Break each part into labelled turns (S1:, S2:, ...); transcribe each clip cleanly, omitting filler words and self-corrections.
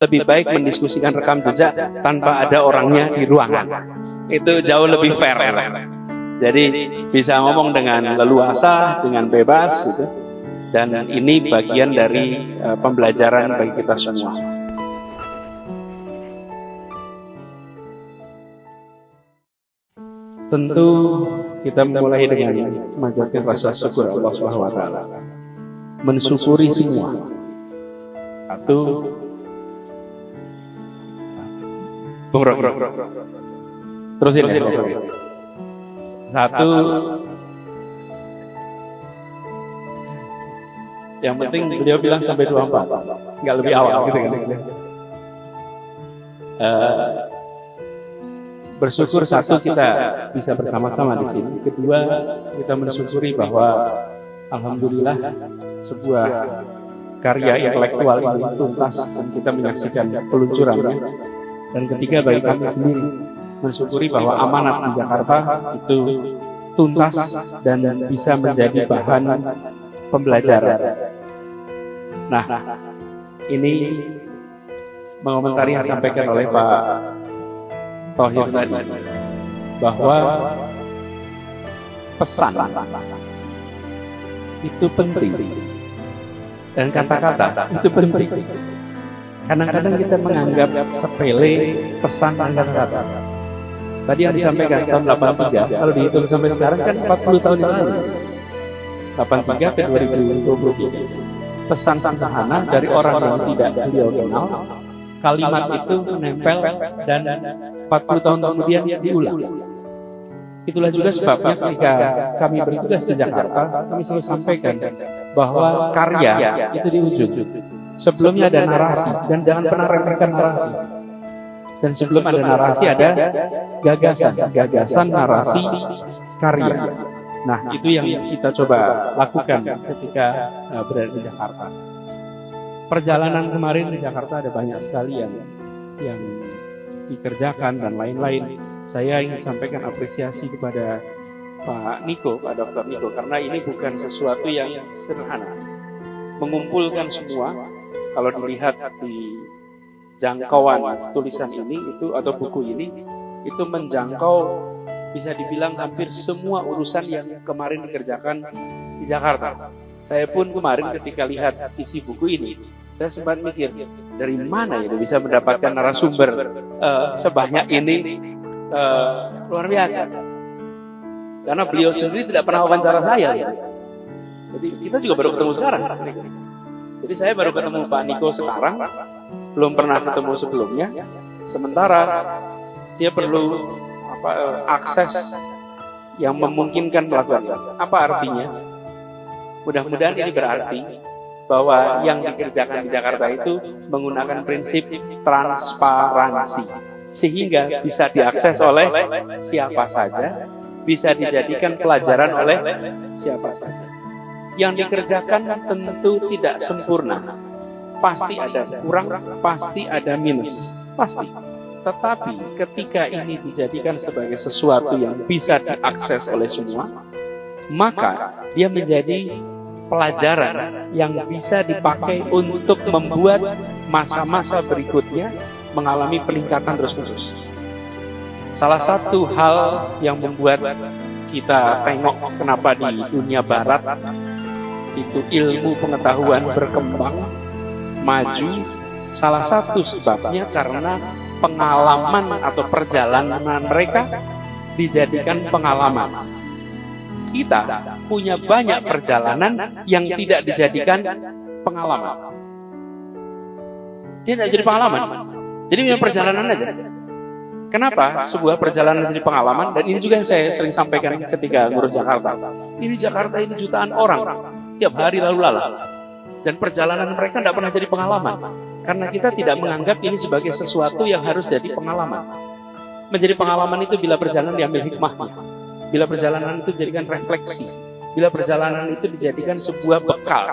S1: lebih baik mendiskusikan rekam jejak tanpa ada orangnya di ruangan. Itu jauh lebih fair. Jadi bisa ngomong dengan leluasa, dengan bebas gitu. Dan ini bagian dari pembelajaran bagi kita semua. Tentu kita mulai dengan memanjatkan rasa syukur Allah Subhanahu wa taala. Mensyukuri semua. Satu, terusin ya. Satu, yang penting beliau bilang sampai 24, nggak lebih awal gitu kan. Bersyukur satu, kita bisa bersama-sama di sini. Kedua, kita mensyukuri bahwa alhamdulillah sebuah karya intelektual ini tuntas dan kita menyaksikan peluncurannya. Dan ketiga, bagi kami sendiri mensyukuri bahwa amanat di Jakarta itu tuntas dan bisa menjadi bahan pembelajaran. Nah, ini mengomentari yang disampaikan oleh Pak Thohir tadi, bahwa pesan itu penting dan kata-kata itu penting. Kadang-kadang kita menganggap sepele pesan dan kata-kata. Tadi yang disampaikan tahun 83, kalau dihitung sampai sekarang kan 40 tahun yang lalu. 83 ke 2023. Pesan sederhana dari orang yang tidak beliau kenal, kalimat itu menempel dan 40 tahun kemudian diulang. Itulah juga sebabnya ketika kami bertugas di Jakarta, kami selalu sampaikan bahwa karya itu di ujung. Sebelumnya ada narasi, dan jangan pernah remehkan narasi. Dan sebelum ada narasi ada gagasan narasi, karya. Nah, itu yang kita coba lakukan ketika berada di Jakarta. Perjalanan kemarin di Jakarta ada banyak sekali yang dikerjakan dan lain-lain. Saya ingin sampaikan apresiasi kepada Pak Niko, Pak Dr. Niko, karena ini bukan sesuatu yang sederhana. Mengumpulkan semua, kalau dilihat di jangkauan tulisan ini itu atau buku ini, itu menjangkau bisa dibilang hampir semua urusan yang kemarin dikerjakan di Jakarta. Saya pun kemarin ketika lihat isi buku ini, saya sempat mikir, dari mana ya bisa mendapatkan narasumber sebanyak ini, luar biasa. Karena beliau sendiri tidak pernah wawancara saya. Jadi kita juga baru ketemu sekarang. Jadi saya baru ketemu Pak Niko sekarang, belum pernah ketemu sebelumnya. Sementara dia perlu akses yang memungkinkan melakukan. Apa artinya? Mudah-mudahan ini berarti bahwa yang dikerjakan di Jakarta itu menggunakan prinsip transparansi, sehingga bisa diakses oleh siapa saja, bisa dijadikan pelajaran oleh siapa saja. Yang dikerjakan tentu tidak sempurna, pasti ada kurang, pasti ada minus, pasti. Tetapi ketika ini dijadikan sebagai sesuatu yang bisa diakses oleh semua, maka dia menjadi pelajaran yang bisa dipakai untuk membuat masa-masa berikutnya mengalami peningkatan terus-menerus. Salah satu hal yang membuat kita tengok kenapa di dunia barat itu ilmu pengetahuan berkembang, maju, salah satu sebabnya karena pengalaman atau perjalanan mereka dijadikan pengalaman. Kita punya banyak perjalanan yang tidak dijadikan pengalaman. Dia tidak jadi pengalaman. Jadi punya perjalanan aja. Kenapa sebuah perjalanan jadi pengalaman? Dan ini juga yang saya sering sampaikan ketika ngurus Jakarta. Ini Jakarta ini jutaan orang, tiap hari lalu lalang. Dan perjalanan mereka tidak pernah jadi pengalaman. Karena kita tidak menganggap ini sebagai sesuatu yang harus jadi pengalaman. Menjadi pengalaman itu bila perjalanan diambil hikmahnya. Bila perjalanan itu dijadikan refleksi. Bila perjalanan itu dijadikan sebuah bekal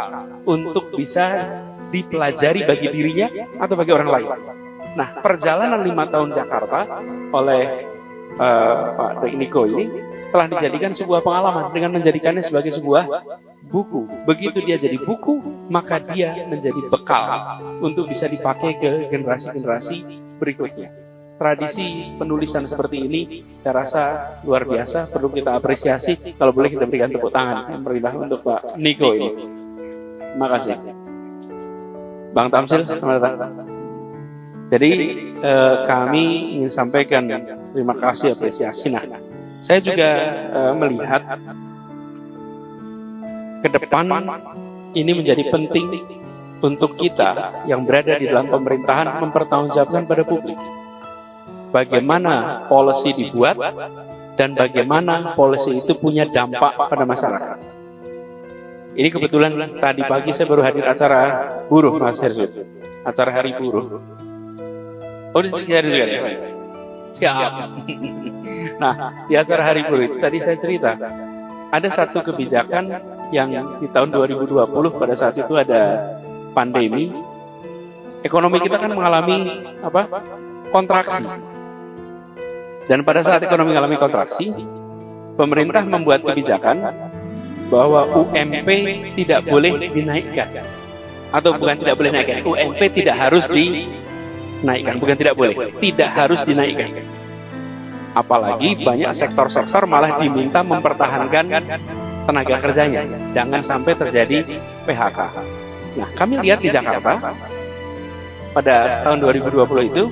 S1: untuk bisa dipelajari bagi dirinya atau bagi orang lain. Nah, perjalanan 5 tahun Jakarta oleh Pak Niko ini telah dijadikan sebuah pengalaman dengan menjadikannya sebagai sebuah buku. Begitu dia jadi buku, maka dia menjadi bekal untuk bisa dipakai ke generasi-generasi berikutnya. Tradisi penulisan seperti ini saya rasa luar biasa, perlu kita apresiasi. Kalau boleh kita berikan tepuk tangan pemerintah untuk Pak Niko ini. Terima kasih. Bang Tamsil, selamat datang. Jadi kami ingin sampaikan terima kasih, apresiasi. Nah, saya juga melihat ke depan ini menjadi penting untuk kita yang berada di dalam pemerintahan mempertanggungjawabkan pada publik. Bagaimana policy dibuat dan bagaimana policy itu punya dampak pada masyarakat. Ini kebetulan tadi pagi saya baru hadir acara buruh, Mas Herzud, acara hari buruh. Oh, di sini juga ya? Siap. Nah, di acara hari buruh itu tadi saya cerita, ada satu kebijakan yang di tahun 2020 pada saat itu ada pandemi, ekonomi kita kan mengalami kontraksi. Dan pada saat ekonomi mengalami kontraksi, pemerintah membuat kebijakan bahwa UMP tidak boleh dinaikkan. Atau bukan tidak boleh dinaikkan, UMP tidak harus dinaikkan, bukan tidak boleh, tidak harus dinaikkan. Apalagi banyak sektor-sektor malah diminta mempertahankan tenaga kerjanya, jangan sampai terjadi PHK. Nah, kami lihat di Jakarta pada tahun 2020 itu,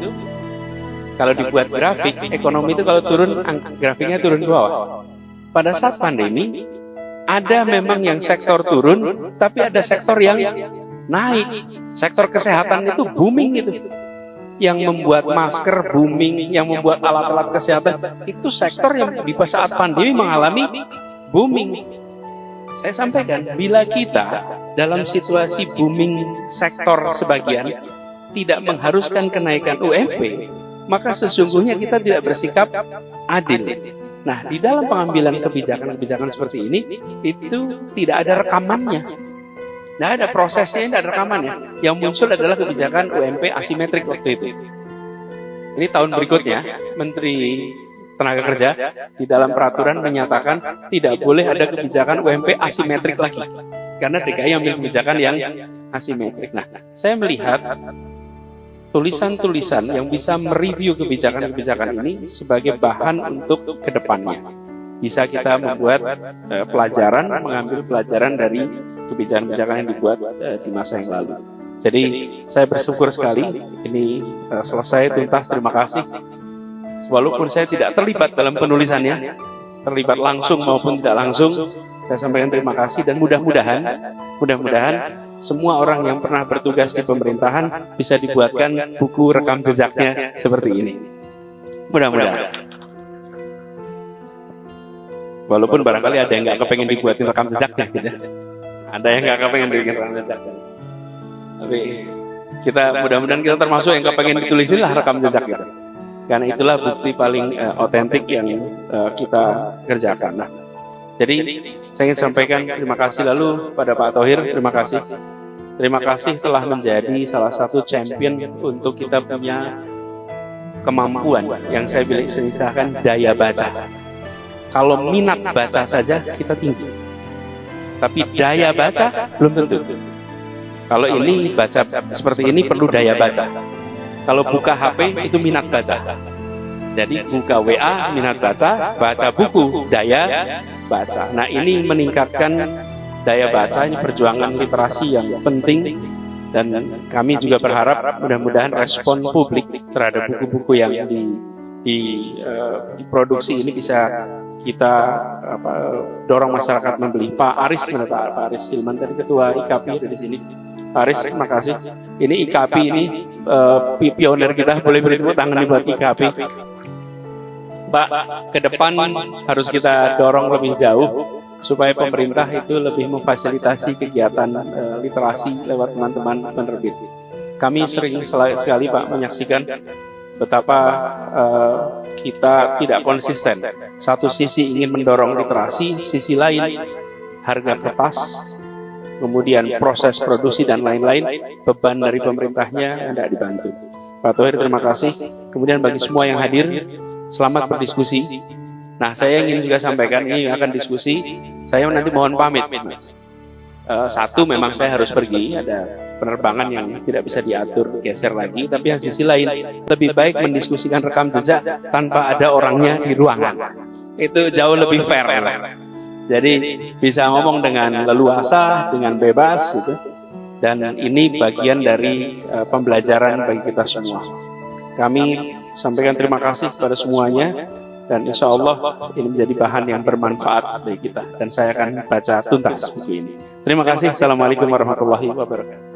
S1: kalau dibuat grafik, ekonomi itu kalau turun, grafiknya turun ke bawah. Pada saat pandemi, ada memang yang sektor turun, tapi ada sektor yang naik. Sektor kesehatan itu booming itu. Yang membuat masker booming, yang membuat alat-alat kesehatan, itu sektor yang di saat pandemi mengalami booming. Saya sampaikan, bila kita dalam situasi booming sektor sebagian, tidak mengharuskan kenaikan UMP, maka sesungguhnya kita tidak bersikap adil. Nah, di dalam pengambilan kebijakan-kebijakan seperti ini, itu tidak ada rekamannya. Nah, ada prosesnya, tidak ada rekamannya. Yang muncul adalah kebijakan UMP asimetrik waktu itu. Ini tahun berikutnya, Menteri Tenaga Kerja di dalam peraturan menyatakan tidak boleh ada kebijakan UMP asimetrik lagi. Karena DKI ambil kebijakan yang asimetrik. Nah, saya melihat tulisan-tulisan yang bisa mereview kebijakan-kebijakan ini sebagai bahan untuk kedepannya. Bisa kita membuat pelajaran, mengambil pelajaran dari kebijakan-kebijakan yang dibuat di masa yang lalu. Jadi saya bersyukur sekali ini selesai tuntas, terima kasih. Walaupun saya tidak terlibat dalam penulisannya, terlibat langsung maupun tidak langsung, saya sampaikan terima kasih dan mudah-mudahan semua orang yang pernah bertugas di pemerintahan bisa dibuatkan buku rekam jejaknya seperti ini. Mudah-mudahan. Walaupun barangkali ada yang nggak kepengen dibuatin rekam jejaknya, gitu. Ada yang nggak kepengen dibikin rekam jejaknya. Tapi kita mudah-mudahan kita termasuk yang kepengen ditulisin lah rekam jejak gitu. Karena itulah bukti paling otentik yang kita kerjakan. Nah, jadi saya ingin sampaikan terima kasih lalu pada Pak Thohir, terima kasih. Terima kasih telah menjadi salah satu champion untuk kita punya kemampuan yang saya bilang istilahkan daya baca. Kalau minat baca saja kita tinggi, tapi daya baca belum tentu. Kalau ini baca seperti ini perlu daya baca. Kalau buka HP itu minat baca. Jadi buka WA minat baca, baca buku daya baca. Nah, ini meningkatkan daya baca, ini perjuangan literasi yang penting, dan kami juga berharap mudah-mudahan respon publik terhadap buku-buku yang diproduksi ini bisa kita dorong masyarakat membeli. Pak Aris Hilman tadi ketua IKAPI ada di sini. Pak Aris, terima kasih. Ini IKAPI ini pioner kita, boleh beri tepuk tangan buat IKAPI. Pak, ke depan harus kita dorong lebih jauh supaya pemerintah itu lebih memfasilitasi kegiatan literasi lewat teman-teman penerbit. Kami sering sekali Pak menyaksikan betapa kita tidak konsisten. Satu sisi ingin mendorong literasi, sisi lain harga kertas, kemudian proses produksi dan lain-lain, beban dari pemerintahnya tidak dibantu. Pak Thohir, terima kasih. Kemudian bagi semua yang hadir, selamat berdiskusi. Nah, saya ingin juga sampaikan ini akan diskusi. Saya nanti mohon pamit, Mas. Satu, memang saya harus pergi, ada penerbangan yang tidak bisa diatur, geser lagi. Tapi yang sisi lain, lebih baik mendiskusikan rekam jejak tanpa ada orangnya di ruangan. Itu jauh lebih fair. Jadi bisa ngomong dengan leluasa, dengan bebas, gitu. Dan ini bagian dari pembelajaran bagi kita semua. Kami sampaikan terima kasih kepada semuanya. Dan insya Allah ini menjadi bahan yang bermanfaat bagi kita. Dan saya akan baca tuntas buku ini. Terima kasih. Assalamualaikum warahmatullahi wabarakatuh.